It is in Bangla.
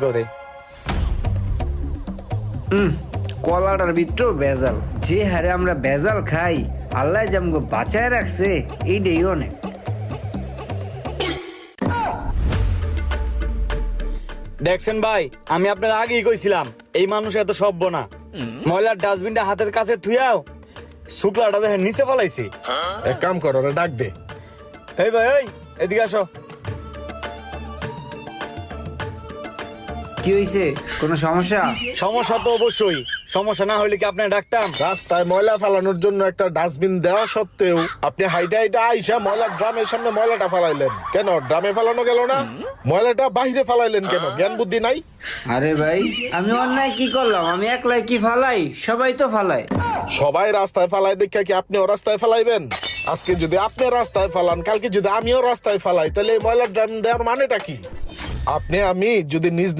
করে। কলাটার ভিতরেও ভেজাল। যে হারে আমরা ভেজাল খাই, আল্লাহ যে আমাকে বাঁচায় রাখছে এইটাই অনেক। দেখছেন ভাই, আমি আপনার আগেই কইছিলাম এই মানুষ এত সভ্য না। ময়লার ডাস্টবিনটা হাতের কাছে থুয়াও শুক্লাটা দেখেন নিচে ফলাইছি। এক কাম কর, ওরা ডাক দে। এই ভাই, ওই এদিকে আসো। কি হয়েছে? কোনো সমস্যা? সমস্যা তো অবশ্যই, সমস্যা না হইলে কি আপনার ডাকতাম? রাস্তায় ময়লা ফেলানোর জন্য একটা ডাস্টবিন দেওয়া সত্ত্বেও আপনি হাইটা হাইটা আইসা ময়লার ড্রামের সামনে ময়লাটা ফেলাইলেন কেন? ড্রামে ফেলানো গেল না, ময়লাটা বাহিরে ফেলাইলেন কেন? জ্ঞান বুদ্ধি নাই? আরে ভাই, আমি অন্যায় কি করলাম? আমি একলাই কি ফালাই? সবাই তো ফালায়। সবাই রাস্তায় ফেলায় দেখা কি আপনিও রাস্তায় ফেলাইবেন? আজকে যদি আপনি রাস্তায় ফেলান, কালকে যদি আমিও রাস্তায় ফেলাই, তাহলে এই ময়লার ড্রাম দেওয়ার মানেটা কি? আপনি আমি যদি নিজ